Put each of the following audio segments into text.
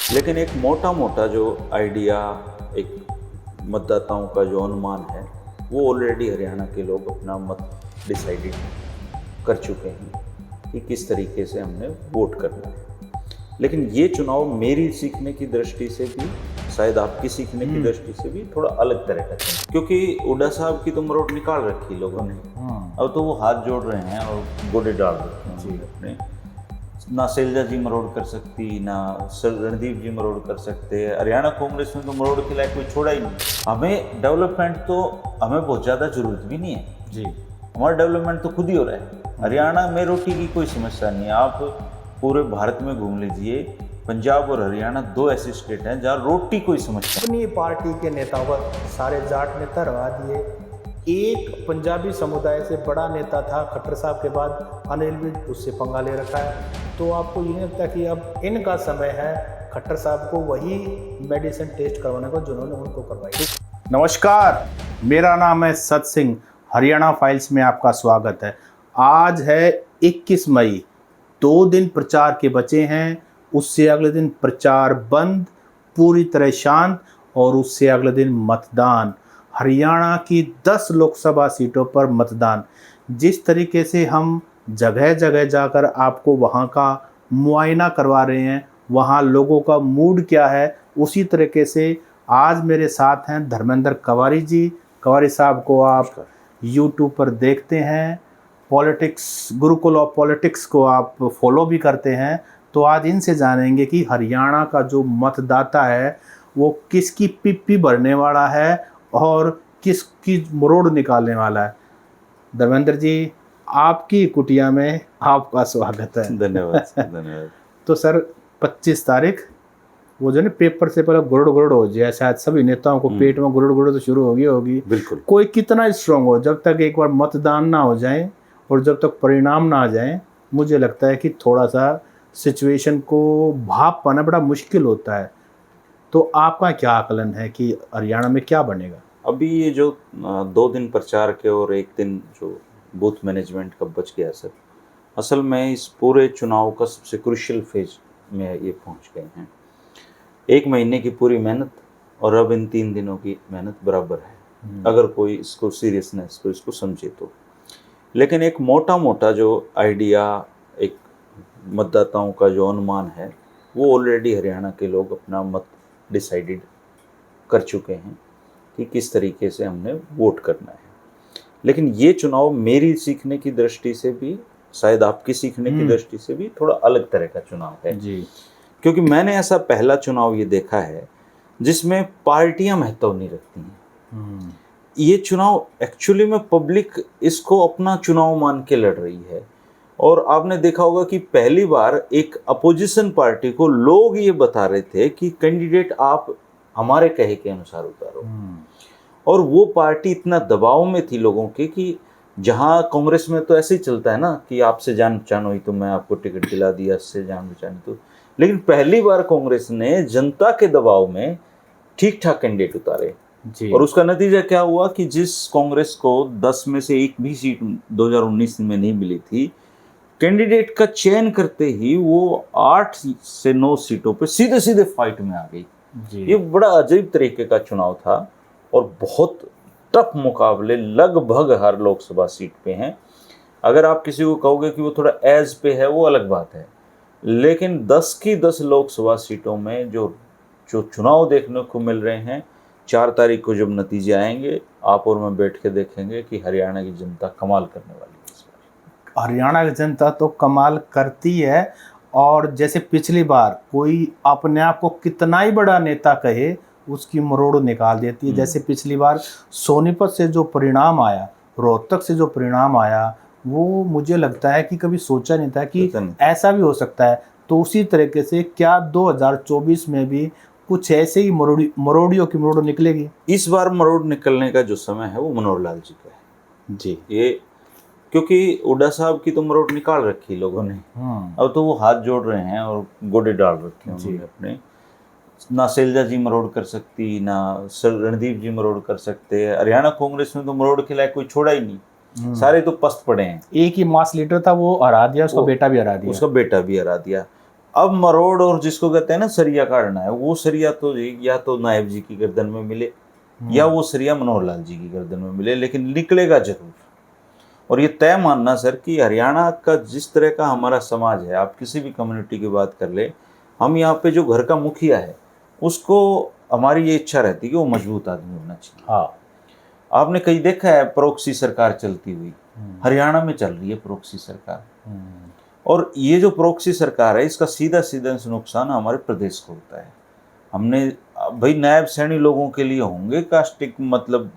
लेकिन एक मोटा मोटा जो आइडिया, एक मतदाताओं का जो अनुमान है, वो ऑलरेडी हरियाणा के लोग अपना मत डिसाइडेड कर चुके हैं कि किस तरीके से हमने वोट करना है। लेकिन ये चुनाव मेरी सीखने की दृष्टि से भी, शायद आपकी सीखने की दृष्टि से भी थोड़ा अलग तरह का चुनाव, क्योंकि हुड्डा साहब की तो मरोड़ निकाल रखी लोगों ने। अब तो वो हाथ जोड़ रहे हैं और गोडे डाल रखे हैं जी अपने। ना शैलजा जी मरोड़ कर सकती, ना रणदीप जी मरोड़ कर सकते। हरियाणा कांग्रेस में तो मरोड़ के लायक कोई छोड़ा ही नहीं। हमें डेवलपमेंट तो हमें बहुत ज़्यादा जरूरत भी नहीं है जी। हमारा डेवलपमेंट तो खुद ही हो रहा है। हरियाणा में रोटी की कोई समस्या नहीं है। आप पूरे भारत में घूम लीजिए, पंजाब और हरियाणा दो ऐसे स्टेट हैं जहाँ रोटी कोई समस्या। अपनी पार्टी के नेताओं पर सारे जाट नेता रवा दिए। एक पंजाबी समुदाय से बड़ा नेता था खट्टर साहब के बाद, अनिल भी उससे पंगा ले रखा है। तो आपको ये नहीं लगता कि अब इनका समय है खट्टर साहब को वही मेडिसिन टेस्ट करवाने को जिन्होंने उनको करवाई? नमस्कार, मेरा नाम है सत सिंह। हरियाणा फाइल्स में आपका स्वागत है। आज है 21 मई, 2 दिन प्रचार के बचे हैं। उससे अगले दिन प्रचार बंद, पूरी तरह शांत, और उससे अगले दिन मतदान। हरियाणा की 10 लोकसभा सीटों पर मतदान। जिस तरीके से हम जगह जगह जाकर आपको वहाँ का मुआयना करवा रहे हैं, वहाँ लोगों का मूड क्या है, उसी तरीके से आज मेरे साथ हैं धर्मेंद्र कवारी जी। कवारी साहब को आप यूट्यूब पर देखते हैं, पॉलिटिक्स, गुरुकुल ऑफ पॉलिटिक्स को आप फॉलो भी करते हैं। तो आज इनसे जानेंगे कि हरियाणा का जो मतदाता है वो किसकी पिप्पी भरने वाला है और किसकी मरोड़ निकालने वाला है। धर्मेंद्र जी, आपकी कुटिया में आपका स्वागत है। धन्यवाद धन्यवाद। तो सर, 25 तारीख वो जो ना पेपर से पहले गुरुड़ गुरुड़ हो जाए, शायद सभी नेताओं को पेट में गुरुड़ गुरुड़ तो शुरू होगी। बिल्कुल। कोई कितना स्ट्रांग हो, जब तक एक बार मतदान ना हो जाए और जब तक परिणाम ना आ जाए, मुझे लगता है कि थोड़ा सा सिचुएशन को भाप पाना बड़ा मुश्किल होता है। तो आपका क्या आकलन है कि हरियाणा में क्या बनेगा? अभी ये जो 2 दिन प्रचार के और 1 दिन जो बूथ मैनेजमेंट का बच गया सर, असल में इस पूरे चुनाव का सबसे क्रूशियल फेज में ये पहुंच गए हैं। 1 महीने की पूरी मेहनत और अब इन 3 दिनों की मेहनत बराबर है, अगर कोई इसको सीरियसनेस को इसको समझे तो। लेकिन एक मोटा मोटा जो आइडिया, एक मतदाताओं का जो अनुमान है, वो ऑलरेडी हरियाणा के लोग अपना मत डिसाइडेड कर चुके हैं कि किस तरीके से हमने वोट करना है। लेकिन ये चुनाव मेरी सीखने की दृष्टि से भी, शायद आपकी सीखने की दृष्टि से भी थोड़ा अलग तरह का चुनाव है जी। क्योंकि मैंने ऐसा पहला चुनाव ये देखा है जिसमें पार्टियां महत्व नहीं रखती हैं। ये चुनाव एक्चुअली में पब्लिक इसको अपना चुनाव मान के लड़ रही है। और आपने देखा होगा कि पहली बार एक अपोजिशन पार्टी को लोग ये बता रहे थे कि कैंडिडेट आप हमारे कहे के अनुसार उतारो। और वो पार्टी इतना दबाव में थी लोगों के कि जहाँ कांग्रेस में तो ऐसे ही चलता है ना कि आपसे जान पहचान हुई तो मैं आपको टिकट दिला दिया, इससे जान पहचान। तो लेकिन पहली बार कांग्रेस ने जनता के दबाव में ठीक ठाक कैंडिडेट उतारे जी। और उसका नतीजा क्या हुआ कि जिस कांग्रेस को 10 में से 1 भी सीट 2019 में नहीं मिली थी, कैंडिडेट का चयन करते ही वो 8 से 9 सीटों पे सीधे सीधे फाइट में आ गई जी। ये बड़ा अजीब तरीके का चुनाव था और बहुत टफ मुकाबले लगभग हर लोकसभा सीट पे हैं। अगर आप किसी को कहोगे कि वो थोड़ा एज पे है, वो अलग बात है। लेकिन 10 की 10 लोकसभा सीटों में जो चुनाव देखने को मिल रहे हैं, 4 तारीख को जब नतीजे आएंगे, आप और मैं बैठ के देखेंगे कि हरियाणा की जनता कमाल करने वाली है इस बार। हरियाणा की जनता तो कमाल करती है। और जैसे पिछली बार कोई अपने आप को कितना ही बड़ा नेता कहे, उसकी मरोड़ निकाल देती है। जैसे पिछली बार सोनीपत से जो परिणाम आया, रोहतक से जो परिणाम आया, वो मुझे लगता है कि कभी सोचा नहीं था कि ऐसा भी हो सकता है। तो उसी तरीके से क्या 2024 में भी कुछ ऐसे ही मरोड़ियों की मरोड़ निकलेगी? इस बार मरोड़ निकलने का जो समय है वो मनोहर लाल जी का है जी। ये क्योंकि हुड्डा साहब की तो मरोड़ निकाल रखी लोगों ने। अब तो वो हाथ जोड़ रहे हैं और गोडे डाल रखे हैं उन्होंने अपने। ना शैलजा जी मरोड़ कर सकती, ना रणदीप जी मरोड़ कर सकते। हरियाणा कांग्रेस में तो मरोड़ के लायक कोई छोड़ा ही नहीं, सारे तो पस्त पड़े हैं। एक ही मास लीडर था, वो हरा दिया, उसका बेटा भी हरा दिया। उसका बेटा भी हरा दिया। अब मरोड़ और जिसको कहते हैं ना सरिया काटना है, वो सरिया तो या तो नायब जी की गर्दन में मिले या वो सरिया मनोहर लाल जी की गर्दन में मिले, लेकिन निकलेगा जरूर। और ये तय मानना सर कि हरियाणा का जिस तरह का हमारा समाज है, आप किसी भी कम्युनिटी की बात कर ले, हम यहाँ पे जो घर का मुखिया है उसको हमारी ये इच्छा रहती है कि वो मजबूत आदमी होना चाहिए। हाँ, आपने कहीं देखा है प्रोक्सी सरकार चलती हुई? हरियाणा में चल रही है प्रोक्सी सरकार। और ये जो प्रोक्सी सरकार है इसका सीधा सीधा नुकसान हमारे प्रदेश को होता है। हमने भाई नायब सैनी लोगों के लिए होंगे कास्टिक, मतलब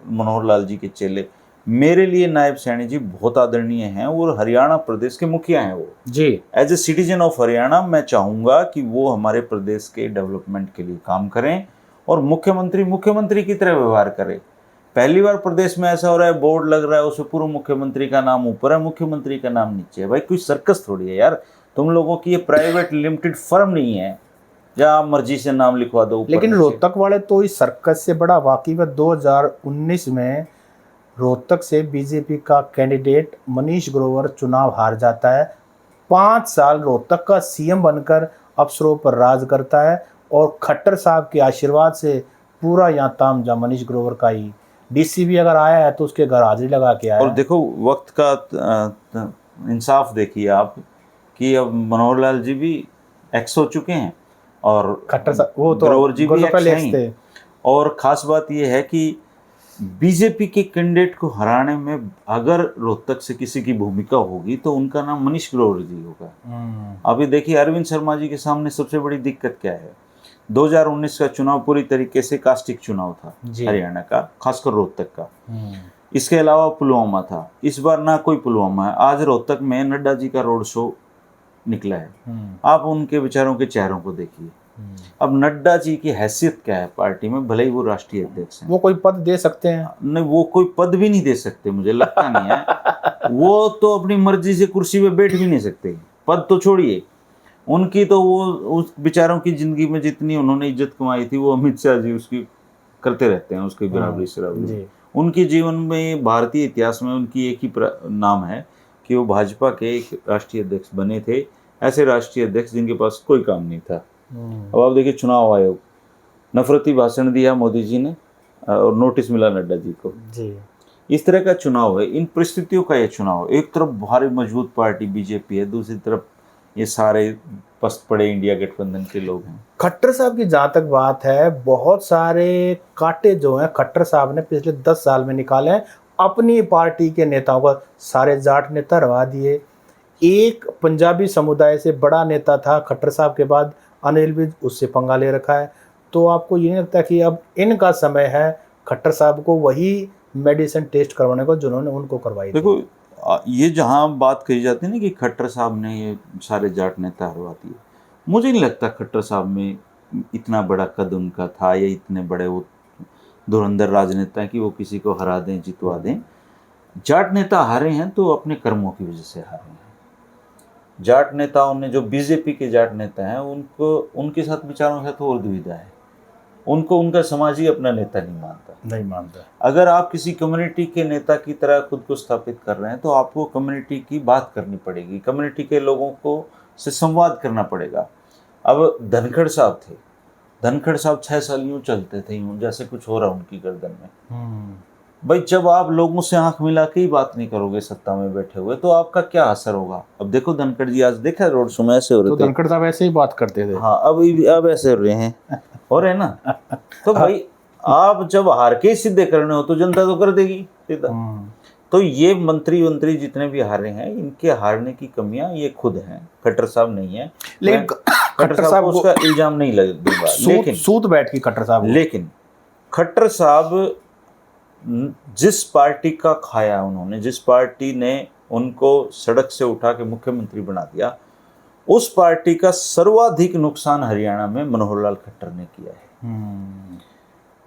मनोहर लाल जी के चेले। मेरे लिए नायब सैनी जी बहुत आदरणीय हैं और हरियाणा प्रदेश के मुखिया हैं वो जी। As a citizen of Haryana मैं चाहूँगा कि वो हमारे प्रदेश के डेवलपमेंट के लिए काम करें और मुख्यमंत्री की तरह व्यवहार करें। पहली बार प्रदेश में ऐसा हो रहा है, बोर्ड लग रहा है उसमें पूर्व मुख्यमंत्री का नाम ऊपर है, मुख्यमंत्री का नाम नीचे है। भाई कोई सर्कस थोड़ी है यार, तुम लोगों की ये प्राइवेट लिमिटेड फर्म नहीं है जहाँ मर्जी से नाम लिखवा दो। लेकिन रोहतक वाले तो इस सर्कस से बड़ा वाकिफ है। 2019 में रोहतक से बीजेपी का कैंडिडेट मनीष ग्रोवर चुनाव हार जाता है। 5 साल रोहतक का सीएम बनकर अफसरों पर राज करता है और खट्टर साहब के आशीर्वाद से पूरा यहाँ तामझाम मनीष ग्रोवर का ही। डीसीपी अगर आया है तो उसके घर हाजिरी लगा के आया। और देखो वक्त का इंसाफ देखिए आप कि अब मनोहर लाल जी भी एक्स हो चुके हैं और खट्टर साहब वो तो ग्रोवर जी भी एक्स हैं हैं। और खास बात यह है कि बीजेपी के कैंडिडेट को हराने में अगर रोहतक से किसी की भूमिका होगी तो उनका नाम मनीष ग्रोवर जी होगा। अभी देखिए अरविंद शर्मा जी के सामने सबसे बड़ी दिक्कत क्या है? 2019 का चुनाव पूरी तरीके से कास्टिक चुनाव था हरियाणा का, खासकर रोहतक का। इसके अलावा पुलवामा था, इस बार ना कोई पुलवामा है। आज रोहतक में नड्डा जी का रोड शो निकला है, आप उनके विचारों के चेहरों को देखिए। अब नड्डा जी की हैसियत क्या है पार्टी में? भले ही वो राष्ट्रीय अध्यक्ष हैं, वो कोई पद दे सकते हैं? नहीं, वो कोई पद भी नहीं दे सकते, मुझे लगता नहीं है। वो तो अपनी मर्जी से कुर्सी पे बैठ भी नहीं सकते, पद तो छोड़िए। उनकी तो वो उस बेचारों की जिंदगी में जितनी उन्होंने इज्जत कमाई थी वो अमित शाह जी उसकी करते रहते हैं, उसकी बराबरी शराबरी। उनके जीवन में भारतीय इतिहास में उनकी एक ही नाम है कि वो भाजपा के एक राष्ट्रीय अध्यक्ष बने थे, ऐसे राष्ट्रीय अध्यक्ष जिनके पास कोई काम नहीं था। अब आप देखिए चुनाव आयोग, नफरती भाषण दिया मोदी जी ने और नोटिस मिला नड्डा जी को जी। इस तरह का चुनाव है, इन परिस्थितियों का ये चुनाव। एक तरफ भारी मजबूत पार्टी बीजेपी है, दूसरी तरफ ये सारे पस्त पड़े इंडिया गठबंधन के लोग हैं। खट्टर साहब की जहाँ तक बात है, बहुत सारे कांटे जो हैं खट्टर साहब ने पिछले 10 साल में निकाले हैं। अपनी पार्टी के नेताओं का सारे जाट नेता हरवा दिए। एक पंजाबी समुदाय से बड़ा नेता था खट्टर साहब के बाद अनिल विज, उससे पंगा ले रखा है। तो आपको ये नहीं लगता कि अब इनका समय है खट्टर साहब को वही मेडिसिन टेस्ट करवाने को जिन्होंने उनको करवाई? देखो ये जहाँ बात कही जाती है ना कि खट्टर साहब ने ये सारे जाट नेता हरवा दिए, मुझे नहीं लगता खट्टर साहब में इतना बड़ा कद उनका था या इतने बड़े वो धुरंधर राजनेता हैं कि वो किसी को हरा दें, जितवा दें। जाट नेता हारे हैं तो अपने कर्मों की वजह से हारे हैं। जाट नेताओं ने, जो बीजेपी के जाट नेता हैं, उनको उनके साथ विचारों के साथ और दुविधा है। उनको उनका समाज ही अपना नेता नहीं मानता। अगर आप किसी कम्युनिटी के नेता की तरह खुद को स्थापित कर रहे हैं तो आपको कम्युनिटी की बात करनी पड़ेगी, कम्युनिटी के लोगों को से संवाद करना पड़ेगा। अब धनखड़ साहब थे, धनखड़ साहब 6 साल यूँ चलते थे, यूँ जैसे कुछ हो रहा उनकी गर्दन में। भाई जब आप लोगों से आंख मिला के ही बात नहीं करोगे सत्ता में बैठे हुए तो आपका क्या असर होगा? अब देखो धनखड़ जी, आज देखा रोड शो में ऐसे हो रहे थे। धनखड़ साहब ऐसे ही बात करते थे। हाँ, अब ऐसे हो रहे हैं, हो रहे ना। तो भाई आप जब हार के सीधे करने हो तो जनता तो कर देगी सीधा। तो ये मंत्री जितने भी हारे हैं, इनके हारने की कमियां ये खुद हैं, खट्टर साहब नहीं है। लेकिन खट्टर साहब को उसका इल्जाम नहीं लगेगा, लेकिन सूत बैठ की खट्टर साहब। लेकिन खट्टर साहब जिस पार्टी का खाया उन्होंने, जिस पार्टी ने उनको सड़क से उठा के मुख्यमंत्री बना दिया, उस पार्टी का सर्वाधिक नुकसान हरियाणा में मनोहर लाल खट्टर ने किया है।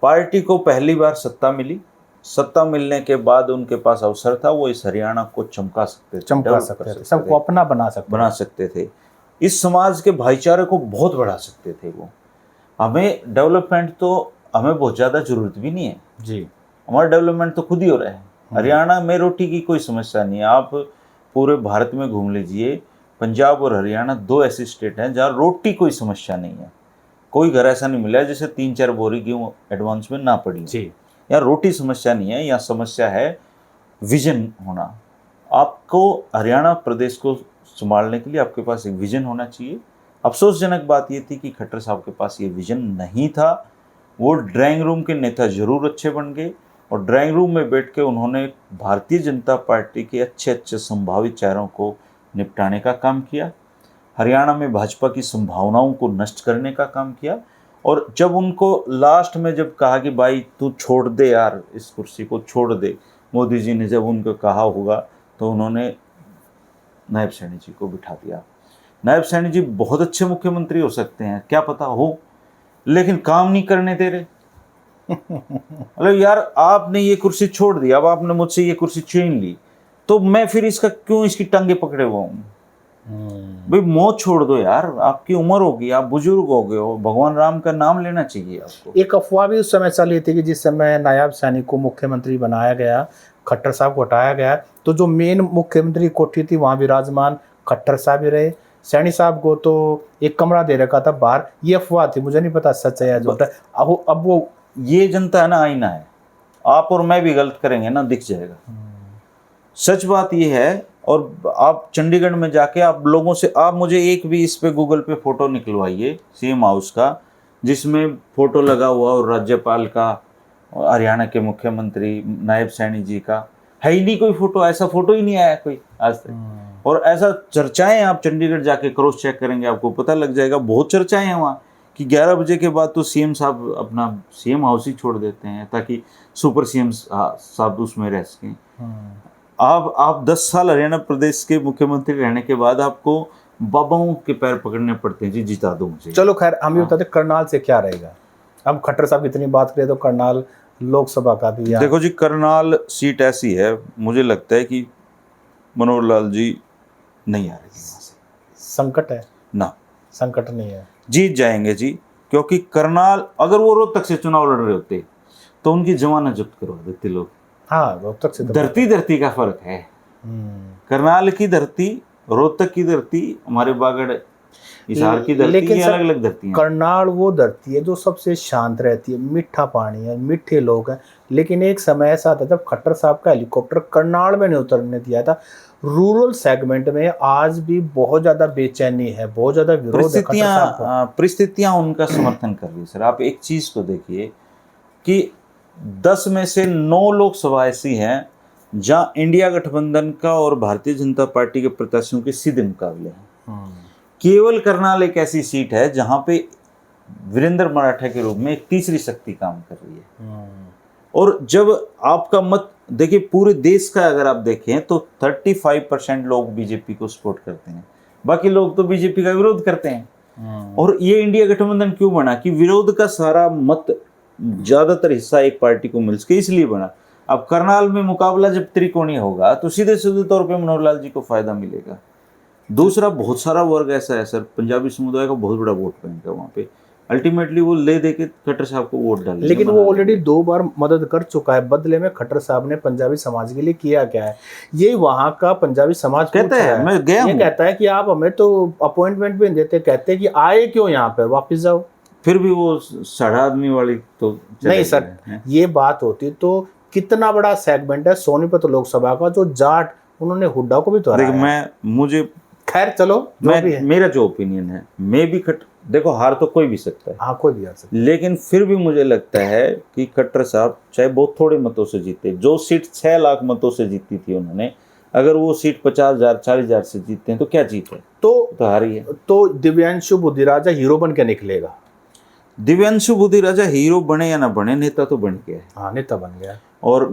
पार्टी को पहली बार सत्ता मिली, सत्ता मिलने के बाद उनके पास अवसर था, वो इस हरियाणा को चमका सकते थे, सबको अपना बना सकते थे। इस समाज के भाईचारे को बहुत बढ़ा सकते थे वो। हमें डेवलपमेंट तो हमें बहुत ज़्यादा जरूरत भी नहीं है जी, हमारा डेवलपमेंट तो खुद ही हो रहा है। हरियाणा में रोटी की कोई समस्या नहीं है, आप पूरे भारत में घूम लीजिए, पंजाब और हरियाणा 2 ऐसे स्टेट हैं जहाँ रोटी कोई समस्या नहीं है। कोई घर ऐसा नहीं मिला है जिसे 3-4 बोरी गेहूँ एडवांस में ना पड़ी जी। यहाँ रोटी समस्या नहीं है, यहाँ समस्या है विजन होना। आपको हरियाणा प्रदेश को संभालने के लिए आपके पास एक विजन होना चाहिए। अफसोसजनक बात ये थी कि खट्टर साहब के पास ये विजन नहीं था। वो ड्राइंग रूम के नेता जरूर अच्छे बन गए और ड्राइंग रूम में बैठ के उन्होंने भारतीय जनता पार्टी के अच्छे अच्छे संभावित चेहरों को निपटाने का काम किया, हरियाणा में भाजपा की संभावनाओं को नष्ट करने का काम किया। और जब उनको लास्ट में जब कहा कि भाई तू छोड़ दे यार, इस कुर्सी को छोड़ दे, मोदी जी ने जब उनको कहा होगा तो उन्होंने नायब सैनी जी को बिठा दिया। नायब सैनी जी बहुत अच्छे मुख्यमंत्री हो सकते हैं, क्या पता हो, लेकिन काम नहीं करने दे रहे। मतलब यार आपने ये कुर्सी छोड़ दी, अब आपने मुझसे ये कुर्सी छीन ली, तो मैं फिर इसका क्यों इसकी टांगे पकड़े हुआ हूँ? भाई मौत छोड़ दो यार, आपकी उम्र होगी, आप बुजुर्ग हो गए हो, भगवान राम का नाम लेना चाहिए आपको। एक अफवाह भी उस समय चली थी कि जिस समय नायब सैनी को मुख्यमंत्री बनाया गया, खट्टर साहब को हटाया गया, तो जो मेन मुख्यमंत्री कोठी थी वहाँ विराजमान खट्टर साहब ही रहे, सैनी साहब को तो एक कमरा दे रखा था बाहर। ये अफवाह थी, मुझे नहीं पता सच है या झूठ है। अब वो ये जनता है ना, आईना है, आप और मैं भी गलत करेंगे ना, दिख जाएगा। सच बात ये है। और आप चंडीगढ़ में जाके आप लोगों से, आप मुझे एक भी इस पे गूगल पे फोटो निकलवाइए सीएम हाउस का जिसमें फोटो लगा हुआ और राज्यपाल का, हरियाणा के मुख्यमंत्री नायब सैनी जी का, है ही नहीं कोई फोटो, ऐसा फोटो ही नहीं आया कोई आज तक। और ऐसा चर्चाएं आप चंडीगढ़ जाके क्रॉस चेक करेंगे आपको पता लग जाएगा, बहुत चर्चाएं हैं वहाँ कि 11 बजे के बाद तो सीएम साहब अपना सीएम हाउस ही छोड़ देते हैं ताकि सुपर सीएम साहब उसमें रह सकें। आप 10 साल हरियाणा प्रदेश के मुख्यमंत्री रहने के बाद आपको बाबाओं के पैर पकड़ने पड़ते हैं, जी जिता दो मुझे। चलो खैर, हम ये बताते करनाल से क्या रहेगा। अब खट्टर साहब की इतनी बात करें तो करनाल लोकसभा का भी देखो जी, करनाल सीट ऐसी है, मुझे लगता है कि मनोहर लाल जी नहीं आ रहे वहाँ से। संकट है ना, संकट नहीं है, जीत जाएंगे जी। क्योंकि करनाल, अगर वो रोहतक से चुनाव लड़ रहे होते तो उनकी जमानत जब्त करवा देते लोग। हाँ, रोहतक से धरती का फर्क है। करनाल की धरती, रोहतक की धरती, हमारे बागड़ हिसार की धरती, ये अलग अलग धरती है। करनाल वो धरती है जो सबसे शांत रहती है, मीठा पानी है, मीठे लोग हैं। लेकिन एक समय ऐसा था जब खट्टर साहब का हेलीकॉप्टर करनाल में नहीं उतरने दिया था। रूरल सेगमेंट में आज भी बहुत ज्यादा बेचैनी है, बहुत ज्यादा विरोध है। परिस्थितियां उनका समर्थन कर रही है सर। आप एक चीज को देखिए कि 10 में से 9 लोकसभा ऐसी हैं जहां इंडिया गठबंधन का और भारतीय जनता पार्टी के प्रत्याशियों के सीधे मुकाबले हैं। केवल करनाल एक ऐसी सीट है जहां पे वीरेंद्र मराठा के रूप में एक तीसरी शक्ति काम कर रही है। और जब आपका मत देखिए, पूरे देश का अगर आप देखें तो 35% लोग बीजेपी को सपोर्ट करते हैं, बाकी लोग तो बीजेपी का विरोध करते हैं। और ये इंडिया गठबंधन क्यों बना कि विरोध का सारा मत, ज्यादातर हिस्सा एक पार्टी को मिल सके, इसलिए बना। अब करनाल में मुकाबला जब त्रिकोणीय होगा तो सीधे सीधे तौर पे मनोहर लाल जी को फायदा मिलेगा। दूसरा, बहुत सारा वर्ग ऐसा है सर, पंजाबी समुदाय का बहुत बड़ा वोट बैंक है वहाँ पे, अल्टीमेटली वो ले दे के खट्टर साहब को वोट डाले। लेकिन वो ऑलरेडी 2 बार मदद कर चुका है। बदले में खट्टर साहब ने पंजाबी समाज के लिए किया क्या है, ये वहाँ का पंजाबी समाज कहता है। मैं गया हूँ, कहता है कि आप हमें तो अपॉइंटमेंट भी देते, कहते हैं कि आए क्यों यहाँ पे, वापिस जाओ। फिर भी वो 6.5 आदमी वाली तो नहीं सर, ये बात होती तो कितना बड़ा सेगमेंट है सोनीपत लोकसभा का जो जाट, उन्होंने हुड्डा को भी तो मुझे खैर चलो जो भी है, मेरा जो ओपिनियन है, मैं भी देखो हार तो कोई भी सकता है, हाँ कोई भी हार सकता है, लेकिन फिर भी मुझे लगता है कि खट्टर साहब चाहे बहुत थोड़े मतों से जीते, जो सीट 6 लाख मतों से जीती थी उन्होंने, अगर वो सीट 50,000 40,000 से जीतते हैं तो क्या जीत है, तो हारी है। तो दिव्यांशु बुद्धिराजा हीरो बन के निकलेगा। दिव्यांशु बुद्धिराजा हीरो बने या ना बने, नेता तो बन गया है। हाँ, नेता बन गया। और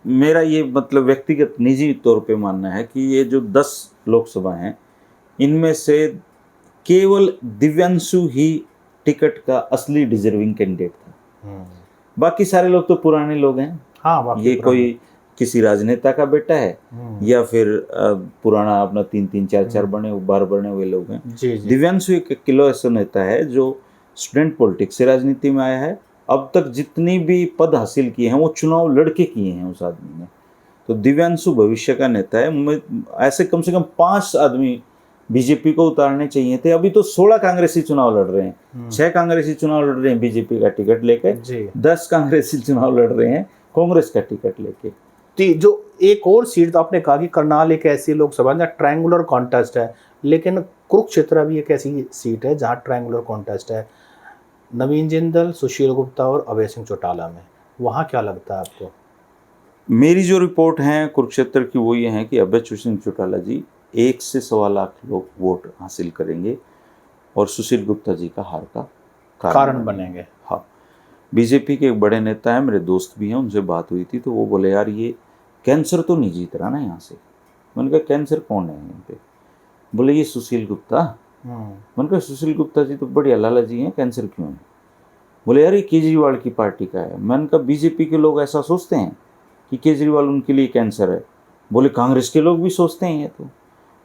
मेरा ये मतलब व्यक्तिगत निजी तौर पे मानना है कि ये जो 10 लोकसभा हैं, इनमें से केवल दिव्यांशु ही टिकट का असली डिजर्विंग कैंडिडेट था। बाकी सारे लोग तो पुराने लोग हैं। हाँ, ये कोई किसी राजनेता का बेटा है या फिर पुराना अपना 3-3 4-4 बार बने हुए लोग हैं। दिव्यांशु एक किलो ऐसा नेता है जो स्टूडेंट पॉलिटिक्स से राजनीति में आया है। अब तक जितनी भी पद हासिल किए हैं वो चुनाव लड़के किए हैं उस आदमी ने। तो दिव्यांशु भविष्य का नेता है। ऐसे कम से कम 5 आदमी बीजेपी को उतारने चाहिए थे। अभी तो 16 कांग्रेसी चुनाव लड़ रहे हैं, 6 कांग्रेसी चुनाव लड़ रहे हैं बीजेपी का टिकट लेके, 10 कांग्रेसी चुनाव लड़ रहे हैं कांग्रेस का टिकट लेके। तो जो एक और सीट तो आपने कहा कि करनाल एक ऐसी लोकसभा जहाँ ट्रायंगुलर कॉन्टेस्ट है, लेकिन कुरुक्षेत्र भी एक ऐसी सीट है जहाँ ट्रायंगुलर कॉन्टेस्ट है, नवीन जिंदल, सुशील गुप्ता और अभय सिंह चौटाला में। वहाँ क्या लगता है आपको? मेरी जो रिपोर्ट है कुरुक्षेत्र की वो ये है कि अभय सिंह चौटाला जी 1 से 1.25 लाख लोग वोट हासिल करेंगे और सुशील गुप्ता जी का हार का कारण बनेंगे। हाँ, बीजेपी के एक बड़े नेता हैं, मेरे दोस्त भी हैं, उनसे बात हुई थी तो वो बोले यार ये कैंसर तो नहीं जीत रहा ना यहाँ से। मैंने कहा कैंसर कौन है यहाँ पे? बोले ये सुशील गुप्ता। मैंने कहा सुशील गुप्ता जी तो बढ़िया लाला जी हैं, कैंसर क्यों है? बोले यार ये केजरीवाल की पार्टी का है। मैंने कहा बीजेपी के लोग ऐसा सोचते हैं कि केजरीवाल उनके लिए कैंसर है? बोले कांग्रेस के लोग भी सोचते हैं ये तो।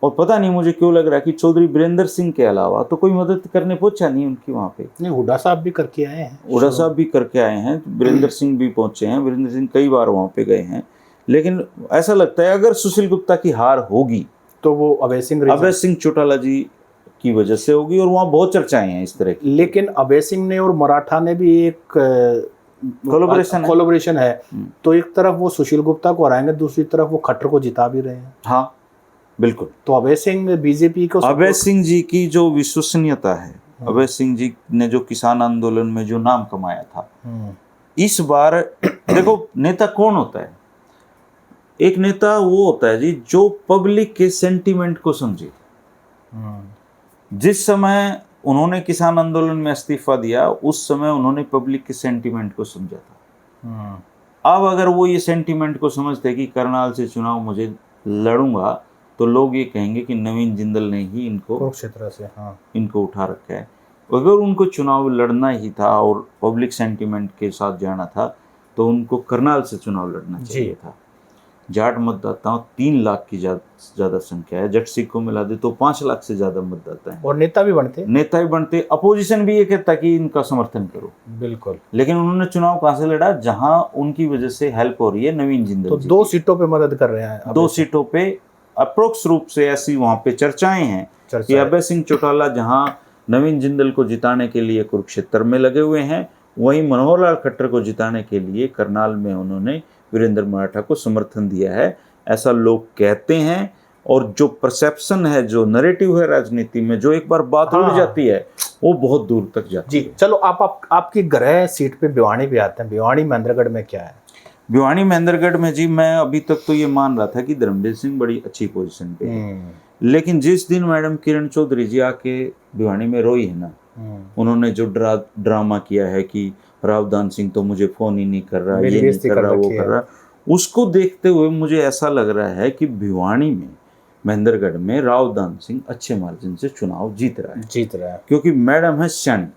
और पता नहीं मुझे क्यों लग रहा है कि चौधरी बीरेंद्र सिंह के अलावा तो कोई मदद करने पहुंचा नहीं उनकी वहाँ पे। नहीं, हुड्डा साहब भी करके आए हैं। हुड्डा साहब भी करके आए हैं, बीरेंद्र सिंह भी पहुंचे हैं, बीरेंद्र सिंह कई बार वहाँ पे गए हैं। लेकिन ऐसा लगता है अगर सुशील गुप्ता की हार होगी तो वो अभय सिंह चौटाला जी की वजह से होगी, और वहाँ बहुत चर्चाएं हैं इस तरह की। लेकिन अभय सिंह ने और मराठा ने भी एक कोलैबोरेशन है, तो एक तरफ वो सुशील गुप्ता को हराएंगे, दूसरी तरफ वो खट्टर को जिता भी रहे हैं। हाँ बिल्कुल। तो अभय सिंह बीजेपी को, अभय सिंह जी की जो विश्वसनीयता है, अभय सिंह जी ने जो किसान आंदोलन में जो नाम कमाया था, इस बार देखो नेता कौन होता है? एक नेता वो होता है जी जो पब्लिक के सेंटीमेंट को समझे। जिस समय उन्होंने किसान आंदोलन में इस्तीफा दिया उस समय उन्होंने पब्लिक के सेंटीमेंट को समझा था। अब अगर वो ये सेंटीमेंट को समझते कि करनाल से चुनाव मुझे लड़ूंगा तो लोग ये कहेंगे कि नवीन जिंदल ने ही इनको कुरुक्षेत्र से इनको उठा रखा है। अगर उनको चुनाव लड़ना ही था और पब्लिक सेंटीमेंट के साथ जाना था तो उनको करनाल से चुनाव लड़ना चाहिए था। जाट मतदाताओं 3 लाख की ज्यादा संख्या है, जट सिख को मिला दे तो 5 लाख से ज्यादा मतदाता हैं, और नेता भी बनते, अपोजिशन भी ये कहता कि इनका समर्थन करो। बिल्कुल। लेकिन उन्होंने चुनाव कहां से लड़ा? जहां उनकी वजह से हेल्प हो रही है नवीन जिंदल तो जी 2 सीटों पे मदद कर रहे हैं। 2 सीटों पे अप्रोक्स रूप से ऐसी वहां पे चर्चाएं हैं कि अभय सिंह चौटाला जहां नवीन जिंदल को जिताने के लिए कुरुक्षेत्र में लगे हुए हैं, वहीं मनोहर लाल खट्टर को जिताने के लिए करनाल में उन्होंने वीरेंद्र मराठा को समर्थन दिया है, ऐसा लोग कहते हैं। और जो परसेप्शन है, जो नैरेटिव है राजनीति में, जो एक बार बात उड़ जाती है वो बहुत दूर तक जाती है। जी चलो आपकी गृह सीट पे भिवानी भी आते हैं। भिवानी महेंद्रगढ़ में क्या है? भिवानी महेंद्रगढ़ में जी मैं अभी तक तो ये मान रहा था कि धर्मवीर सिंह बड़ी अच्छी पोजीशन पे है, लेकिन जिस दिन मैडम किरण चौधरी जी आके भिवानी में रोई है ना, उन्होंने जो ड्रामा किया है कि रावदान सिंह तो मुझे फोन ही नहीं कर रहा, ये नहीं कर रहा, वो कर रहा, उसको देखते हुए मुझे ऐसा लग रहा है कि भिवानी में महेंद्रगढ़ में रावदान सिंह अच्छे मार्जिन से चुनाव जीत रहा है। क्योंकि मैडम है सैन,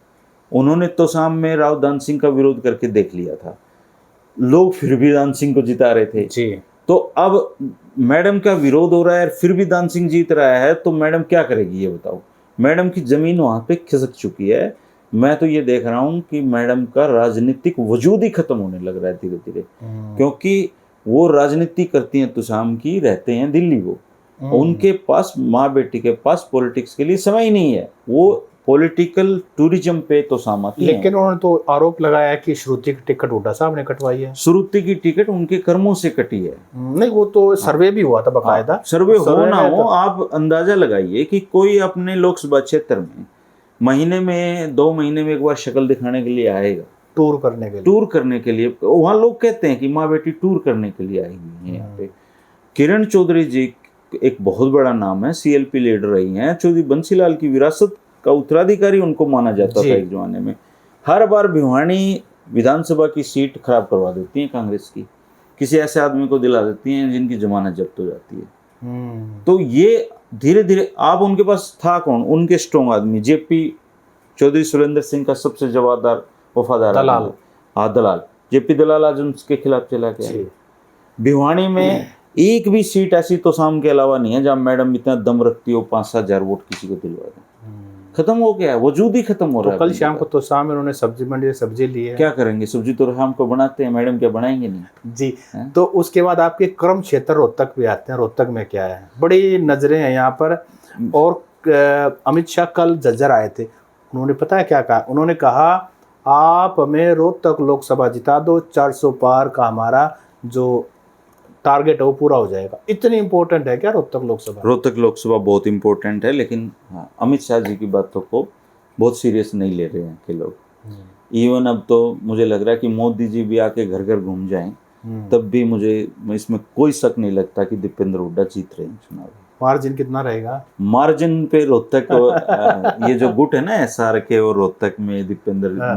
उन्होंने तो शाम में रावदान सिंह का विरोध करके देख लिया था, लोग फिर भी दान सिंह को जिता रहे थे जी। तो अब मैडम का विरोध हो रहा है, फिर भी दान सिंह जीत रहा है, तो मैडम क्या करेगी ये बताओ? मैडम की जमीन वहां पे खिसक चुकी है। मैं तो ये देख रहा हूँ कि मैडम का राजनीतिक वजूद ही खत्म होने लग रहा है धीरे धीरे, क्योंकि वो राजनीति करती हैं तुसाम की, रहते हैं दिल्ली, वो उनके पास माँ बेटी के पास पॉलिटिक्स के लिए समय ही नहीं है, वो पॉलिटिकल टूरिज्म पे तो सामती हैं। लेकिन उन्होंने तो आरोप लगाया कि श्रुति की टिकट हुड्डा साहब ने कटवाई है। श्रुति की टिकट उनके कर्मों से कटी है। नहीं, वो तो सर्वे भी हुआ था बकायदा। सर्वे हो ना हो, आप अंदाजा लगाइए कि कोई अपने लोकसभा क्षेत्र में महीने में 2 महीने में एक बार शक्ल दिखाने के लिए आएगा, टूर करने के लिए। वहाँ लोग कहते हैं कि माँ बेटी टूर करने के लिए आई हुई है यहाँ पे। किरण चौधरी जी एक बहुत बड़ा नाम है, CLP लीडर रही हैं, चौधरी बंसीलाल की विरासत का उत्तराधिकारी उनको माना जाता था एक जमाने में। हर बार भिवानी विधानसभा की सीट खराब करवा देती हैं कांग्रेस की, किसी ऐसे आदमी को दिला देती हैं जिनकी जमानत जब्त हो जाती है। तो ये धीरे धीरे, आप उनके पास था कौन? उनके स्ट्रॉन्ग आदमी JP चौधरी सुरेंद्र सिंह का सबसे वफादार दलाल JP दलाल आज उनके खिलाफ चला गया। भिवानी में एक भी सीट ऐसी तो शाम के अलावा नहीं है जहाँ मैडम इतना दम रखती हो 5-7 हजार वोट किसी को दिलवा दें। खत्म हो गया है, वजूद ही खत्म हो रहा है। कल शाम को तो शाम उन्होंने सब्जी मंडी से सब्जी ली है। क्या करेंगे, सब्जी तो शाम को बनाते हैं, मैडम क्या बनाएंगे नहीं जी है? तो उसके बाद आपके कर्म क्षेत्र रोहतक भी आते हैं। रोहतक में क्या है? बड़ी नजरें हैं यहाँ पर, और अमित शाह कल झज्जर आए थे, उन्होंने पता है क्या कहा? उन्होंने कहा आप हमें रोहतक लोकसभा जिता दो, 400 पार का हमारा जो टारगेट है वो पूरा हो जाएगा। इतनी इंपॉर्टेंट है क्या रोहतक लोकसभा? रोहतक लोकसभा बहुत इंपॉर्टेंट है, लेकिन हाँ, अमित शाह जी की बातों को बहुत सीरियस नहीं ले रहे हैं कि लोग। इवन अब तो मुझे लग रहा है कि मोदी जी भी आके घर घर घूम जाएं, तब भी मुझे इसमें कोई शक नहीं लगता कि दीपेंद्र हुड्डा जीत रहे हैं चुनाव। मार्जिन कितना रहेगा? मार्जिन पे रोहतक ये जो गुट है ना एसआर के और रोहतक में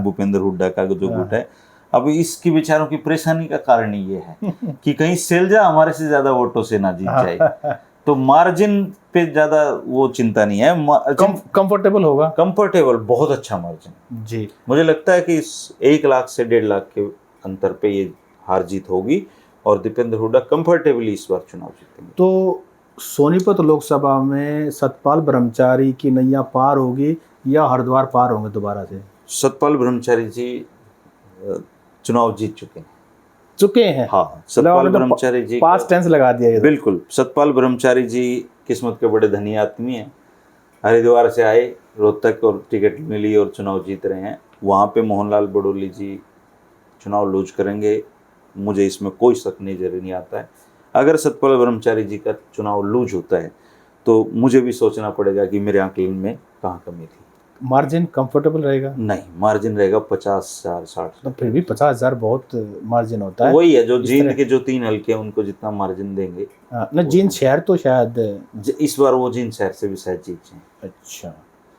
भूपेंद्र हुड्डा का जो गुट है, अब इसकी बेचारों की परेशानी का कारण ही ये है कि कहीं सैलजा हमारे से ज्यादा वोटों से ना जीत जाए। तो मार्जिन पे ज्यादा वो चिंता नहीं है। कंफर्टेबल होगा, कंफर्टेबल, बहुत अच्छा मार्जिन जी। मुझे लगता है कि इस 1 लाख से 1.5 लाख के अंतर पे ये हार जीत होगी और दीपेंद्र हुड्डा कंफर्टेबली इस बार चुनाव जीतेंगे। तो सोनीपत लोकसभा में सतपाल ब्रह्मचारी की नैया पार होगी या हरिद्वार पार होंगे दोबारा से? सतपाल ब्रह्मचारी जी चुनाव जीत चुके हैं। हाँ, सतपाल ब्रह्मचारी जी पास्ट टेंस लगा दिया ये। बिल्कुल, सतपाल ब्रह्मचारी जी किस्मत के बड़े धनी आदमी हैं। हरिद्वार से आए, रोहतक और टिकट मिली और चुनाव जीत रहे हैं। वहाँ पे मोहनलाल बडोली जी चुनाव लूज करेंगे, मुझे इसमें कोई शक नहीं आता है। अगर सतपाल ब्रह्मचारी जी का चुनाव लूज होता है तो मुझे भी सोचना पड़ेगा कि मेरे आंकलन में कहाँ कमी थी। मार्जिन कंफर्टेबल रहेगा? नहीं, मार्जिन रहेगा 50,000 60। तो फिर भी 50,000 बहुत मार्जिन होता है। वही है, जो जींद के जो 3 हल्के हैं उनको जितना मार्जिन देंगे। ना जींद शहर तो शायद इस बार वो जींद शहर से भी शायद जीत जाए। अच्छा,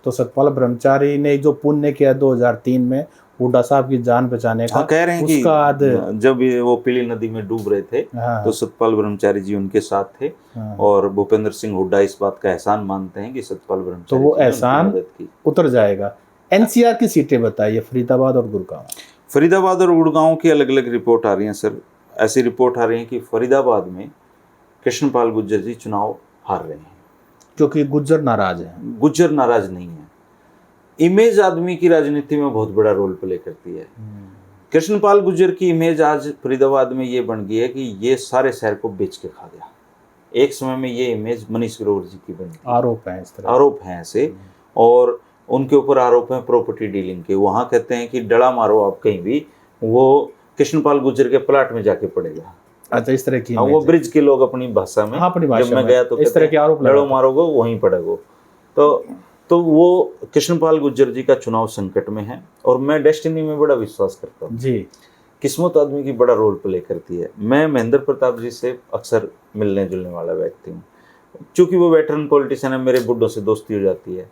तो सतपाल ब्रह्मचारी ने जो पुण्य किया 2003 में हुड्डा साहब की जान बचाने का, कह रहे हैं कि जब वो पीली नदी में डूब रहे थे तो सतपाल ब्रह्मचारी जी उनके साथ थे। और भूपेंद्र सिंह हुड्डा इस बात का एहसान मानते हैं कि सतपाल ब्रह्मचारी तो वो एहसान उतर जाएगा। एनसीआर की सीटें बताइए, फरीदाबाद और गुड़गांव। फरीदाबाद और गुड़गांव की अलग अलग रिपोर्ट आ रही हैं सर। ऐसी रिपोर्ट आ रही है कि फरीदाबाद में कृष्णपाल गुर्जर जी चुनाव हार रहे हैं, क्योंकि गुर्जर नाराज है। गुर्जर नाराज नहीं है। इमेज आदमी की राजनीति में बहुत बड़ा रोल प्ले करती है। कृष्णपाल गुर्जर की इमेज आज फरीदाबाद में ये बन गई है कि ये सारे शहर को बेच के खा गया। एक समय में ये इमेज मनीष ग्रोवर जी की बनी। आरोप है इस तरह, आरोप हैं ऐसे, और उनके ऊपर आरोप है प्रॉपर्टी डीलिंग के। वहाँ कहते हैं कि डड़ा मारो आप कहीं भी, वो कृष्णपाल गुर्जर के प्लाट में जाके पड़ेगा। अच्छा, इस तरह की वो ब्रिज के लोग अपनी भाषा में, जब मैं गया तो इस तरह के आरोप डड़ो मारोगे वहीं पड़ेगो। तो वो कृष्णपाल गुर्जर जी का चुनाव संकट में है। और मैं डेस्टिनी में बड़ा विश्वास करता हूँ जी। किस्मत आदमी की बड़ा रोल प्ले करती है। मैं महेंद्र प्रताप जी से अक्सर मिलने जुलने वाला व्यक्ति हूँ, चूंकि वो वेटरन पॉलिटिशियन है, मेरे बुड्ढों से दोस्ती हो जाती है।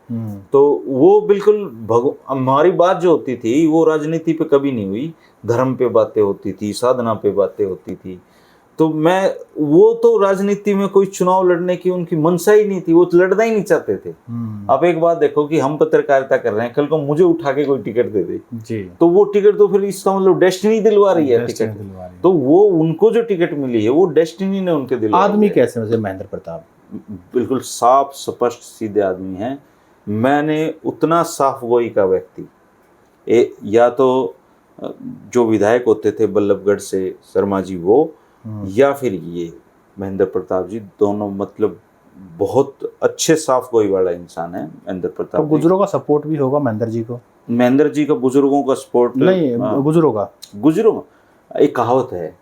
तो वो बिल्कुल हमारी बात जो होती थी वो राजनीति पे कभी नहीं हुई, धर्म पे बातें होती थी, साधना पे बातें होती थी। तो वो तो राजनीति में कोई चुनाव लड़ने की उनकी मनसा ही नहीं थी, वो लड़ना ही नहीं चाहते थे। आप एक बात देखो कि हम पत्रकारिता कर रहे हैं, कल को मुझे उठा के कोई टिकट दे दे जी, तो वो टिकट तो फिर इसका मतलब डेस्टिनी दिलवा रही है टिकट। तो वो उनको जो टिकट मिली है वो डेस्टिनी ने उनके दिलवा। आदमी कैसे वैसे महेंद्र प्रताप? बिल्कुल साफ स्पष्ट सीधे आदमी हैं। मैंने उतना साफ गोई का व्यक्ति या तो जो विधायक होते थे बल्लभगढ़ से शर्मा जी वो, या फिर ये महेंद्र प्रताप जी, दोनों मतलब बहुत अच्छे साफ गोई वाला इंसान है महेंद्र प्रताप। तो गुजरों का सपोर्ट भी होगा महेंद्र जी को? महेंद्र जी का बुजुर्गों का सपोर्ट नहीं, गुजरों एक कहावत है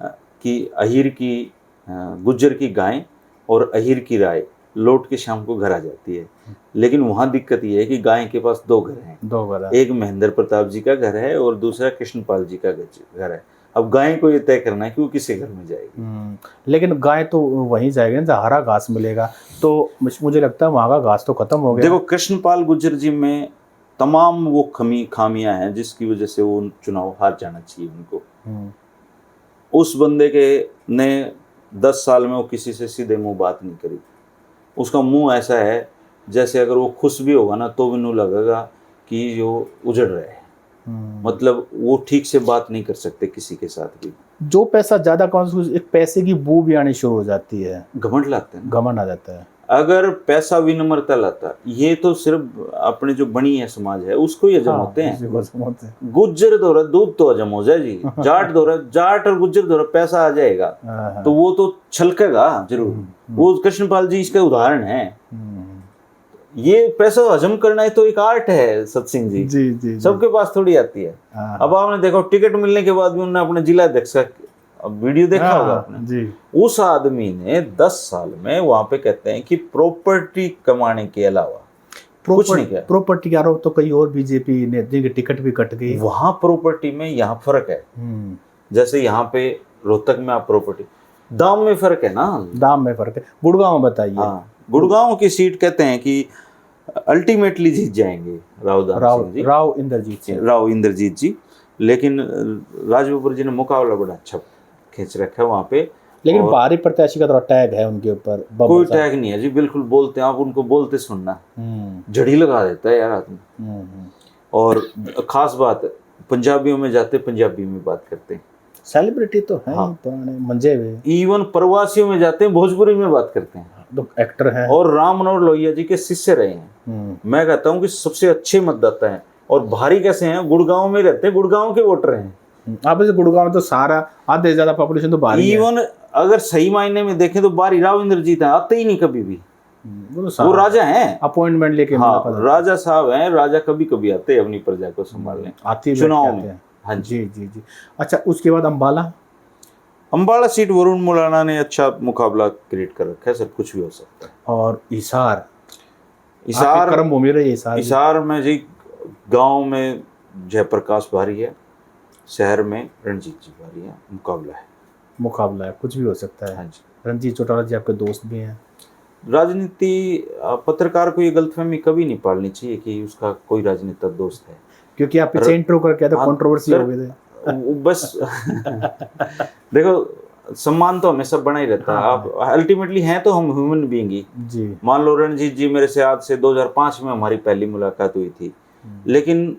कि अहीर की गुज्जर की गाय और अहीर की राय लौट के शाम को घर आ जाती है। लेकिन वहाँ दिक्कत ये है कि गाय के पास 2 घर हैं, एक महेंद्र प्रताप जी का घर है और दूसरा कृष्णपाल जी का घर है। अब गाय को ये तय करना है कि वो किसी घर में जाएगी। लेकिन गाय तो वहीं जाएगी ना जहाँ हरा घास मिलेगा। तो मुझे लगता है वहाँ का घास तो खत्म हो गया। देखो, कृष्णपाल गुर्जर जी में तमाम वो खामियां हैं जिसकी वजह से वो चुनाव हार जाना चाहिए उनको। उस बंदे ने 10 साल में वो किसी से सीधे मुंह बात नहीं करी। उसका मुंह ऐसा है जैसे अगर वो खुश भी होगा ना तो भी नहीं लगेगा कि जो उजड़ रहे हैं। मतलब वो ठीक से बात नहीं कर सकते किसी के साथ भी। जो पैसा ज्यादा कमाता एक पैसे की बू भी आनी शुरू हो जाती है, घमंड लाते हैं, घमंड आ जाता है। अगर पैसा विनम्रता लाता, ये तो सिर्फ अपने जो बनी है समाज है उसको ही हजम होते हैं। गुज्जर दो रहा दूध तो हजम हो जाए जी, जाट दो रहा जाट और गुज्जर दो रहा पैसा आ जाएगा तो वो तो छलकेगा जरूर। वो कृष्णपाल जी इसका उदाहरण है। ये पैसा हजम करना ही तो एक आर्ट है सत्सिंह जी। जी सबके पास थोड़ी आती है। हाँ। अब आपने देखो टिकट मिलने के बाद भी उन्होंने अपने जिला अध्यक्ष का वीडियो देखा होगा आपने। जी। उस आदमी ने 10 साल में वहां पे कहते हैं कि प्रॉपर्टी कमाने के अलावा कुछ नहीं किया। प्रॉपर्टी के आरोप तो कई और बीजेपी नेताओं की टिकट भी कट गई। वहां प्रॉपर्टी में यहाँ फर्क है। जैसे यहाँ पे रोहतक में आप प्रॉपर्टी दाम में फर्क है ना, दाम में फर्क है। गुड़गांव में बताइए। हाँ, गुड़गांव की सीट कहते हैं कि अल्टीमेटली जीत जाएंगे राव इंद्रजीत जी, लेकिन राज बब्बर जी ने मुकाबला बड़ा अच्छा खींच रखा है वहाँ पे। लेकिन बाहरी प्रत्याशी का थोड़ा टैग है उनके ऊपर। कोई टैग नहीं है जी, बिल्कुल बोलते हैं, आप उनको बोलते सुनना, जड़ी लगा देता है यार आदमी। और खास बात, पंजाबियों में जाते पंजाबी में बात करते हैं, सेलिब्रिटी तो है। हाँ। पुराने मंजे हुए। इवन प्रवासियों में जाते हैं भोजपुरी में बात करते हैं, तो एक्टर हैं। और राम मनोहर लोहिया जी के शिष्य रहे हैं। मैं कहता हूँ कि सबसे अच्छे मतदाता हैं। और भारी कैसे हैं, गुड़गांव में रहते हैं, गुड़गांव के वोटर हैं। आप जैसे गुड़गांव में तो सारा आधे से ज्यादा पॉपुलेशन तो बाहर है। इवन अगर सही मायने में देखें तो बाहरी राव इंद्रजीत है, आते ही नहीं कभी भी। वो राजा हैं, अपॉइंटमेंट लेके। हाँ, राजा साहब हैं, राजा कभी कभी आते हैं अपनी प्रजा को संभालने आती चुनाव में। हाँ जी जी जी। अच्छा, उसके बाद अम्बाला सीट वरुण मुलाना ने अच्छा मुकाबला क्रिएट कर रखा है, सब कुछ भी हो सकता है। और हिसार कर्म भूमि रही। हिसार में जी गांव में जयप्रकाश भारी है, शहर में रणजीत जी भारी है। मुकाबला है, कुछ भी हो सकता है। हाँ जी। रणजीत चौटाला जी आपके दोस्त भी हैं। राजनीति, पत्रकार को ये गलतफहमी कभी नहीं पालनी चाहिए कि उसका कोई राजनीतिक दोस्त है, क्योंकि आप पीछे इंट्रो करके आए थे, कंट्रोवर्सी हो गई थी। बस देखो, सम्मान तो हमेशा बना ही रहता है। आप अल्टीमेटली हैं तो हम ह्यूमन बीइंग ही जी। मान लो रणजीत जी मेरे से आज से 2005 में हमारी पहली मुलाकात हुई थी, लेकिन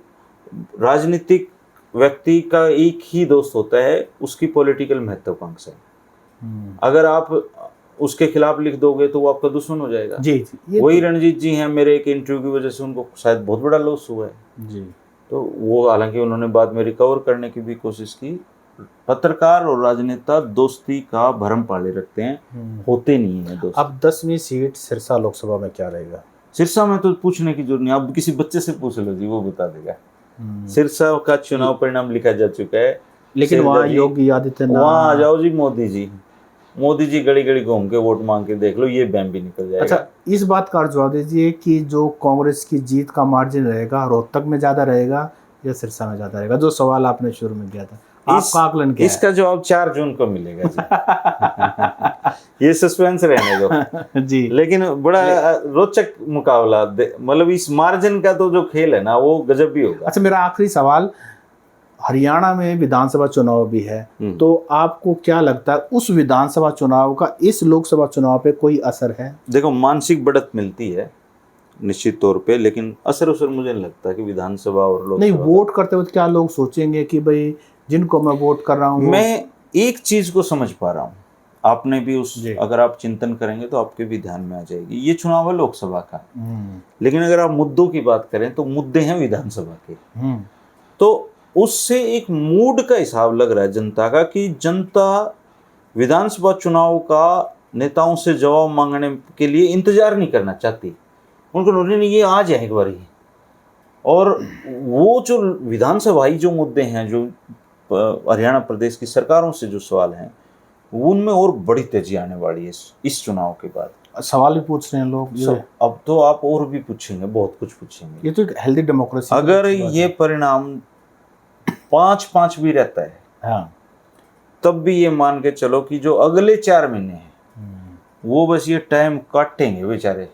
राजनीतिक व्यक्ति का एक ही दोस्त होता है, उसकी पॉलिटिकल महत्वाकांक्षा। अगर आप उसके खिलाफ लिख दोगे तो वो आपका दुश्मन हो जाएगा। जी जी। वही रणजीत जी हैं, मेरे एक इंटरव्यू की वजह से उनको शायद बहुत बड़ा लॉस हुआ है जी। तो वो, हालांकि उन्होंने बाद में रिकवर करने की भी कोशिश की। पत्रकार और राजनेता दोस्ती का भरम पाले रखते हैं, होते नहीं है दोस्त। अब 10वीं सीट सिरसा लोकसभा में क्या रहेगा? सिरसा में तो पूछने की जरूरत नहीं, आप किसी बच्चे से पूछ लो जी, वो बता देगा। सिरसा का चुनाव परिणाम लिखा जा चुका है, लेकिन वहाँ योगी आदित्यनाथ, वहाँ आ जाओ जी, मोदी जी गली गली घूम के वोट मांग के देख लो, ये बैम भी निकल जाएगा। अच्छा, इस बात का जवाब दीजिए कि जो कांग्रेस की जीत का मार्जिन रहेगा, रोहतक में ज्यादा रहेगा या सिरसा में ज्यादा रहेगा? जो सवाल आपने शुरू में किया था, आपका आकलन क्या है? इसका जवाब 4 जून को मिलेगा जी। ये सस्पेंस रहने दो जी। लेकिन बड़ा रोचक मुकाबला, मतलब इस मार्जिन का तो जो खेल है ना, वो गजब भी होगा। अच्छा, मेरा आखिरी सवाल, हरियाणा में विधानसभा चुनाव भी है, तो आपको क्या लगता है उस विधानसभा चुनाव का इस लोकसभा चुनाव पे कोई असर है? देखो, मानसिक बढ़त मिलती है निश्चित तौर पे, लेकिन असर मुझे नहीं लगता कि विधानसभा और लोकसभा। नहीं, वोट करते वक्त क्या लोग सोचेंगे कि भाई जिनको मैं वोट कर रहा हूँ? मैं एक चीज को समझ पा रहा हूँ, आपने भी अगर आप चिंतन करेंगे तो आपके भी ध्यान में आ जाएगी। ये चुनाव है लोकसभा का, लेकिन अगर आप मुद्दों की बात करें तो मुद्दे हैं विधानसभा के। तो उससे एक मूड का हिसाब लग रहा है जनता का, कि जनता विधानसभा चुनाव का नेताओं से जवाब मांगने के लिए इंतजार नहीं करना चाहती। उनको नहीं, ये आ जाए एक बार ही। और वो जो विधानसभाई जो मुद्दे हैं, जो हरियाणा प्रदेश की सरकारों से जो सवाल हैं, उनमें और बड़ी तेजी आने वाली है इस चुनाव के बाद। सवाल भी पूछ रहे हैं लोग। अब तो आप और भी पूछेंगे, बहुत कुछ पूछेंगे। ये तो एक हेल्दी डेमोक्रेसी। अगर ये परिणाम 5-5 भी रहता है, हाँ, तब भी ये मान के चलो कि जो अगले 4 महीने हैं वो बस ये टाइम काटेंगे बेचारे।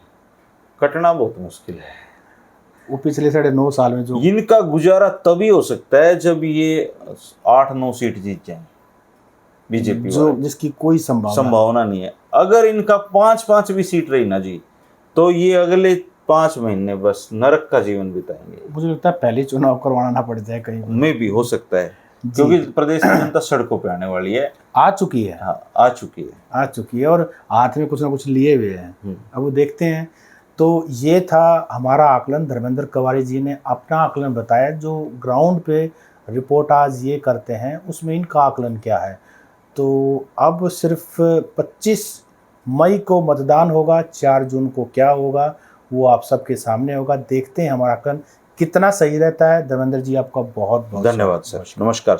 कटना बहुत मुश्किल है। वो पिछले 9.5 साल में जो इनका गुजारा तभी हो सकता है जब ये 8-9 सीट जीत जाएं बीजेपी, जो जिसकी कोई संभावना नहीं है। अगर इनका 5-5 भी सीट रही ना जी, तो ये अगले 5 महीने बस नरक का जीवन बिताएंगे। मुझे लगता है पहले चुनाव करवाना ना पड़ जाए कहीं में भी, हो सकता है, क्योंकि प्रदेश की जनता सड़कों पे आने वाली है, आ चुकी है। हाँ, आ चुकी है और हाथ में कुछ ना कुछ लिए हुए हैं। अब वो देखते हैं। तो ये था हमारा आकलन। धर्मेंद्र कवारी जी ने अपना आकलन बताया, जो ग्राउंड पे रिपोर्ट आज ये करते हैं उसमें इनका आकलन क्या है। तो अब सिर्फ 25 मई को मतदान होगा, 4 जून को क्या होगा वो आप सबके सामने होगा। देखते हैं हमारा आकलन कितना सही रहता है। धर्मेंद्र जी आपका बहुत बहुत धन्यवाद सर, नमस्कार।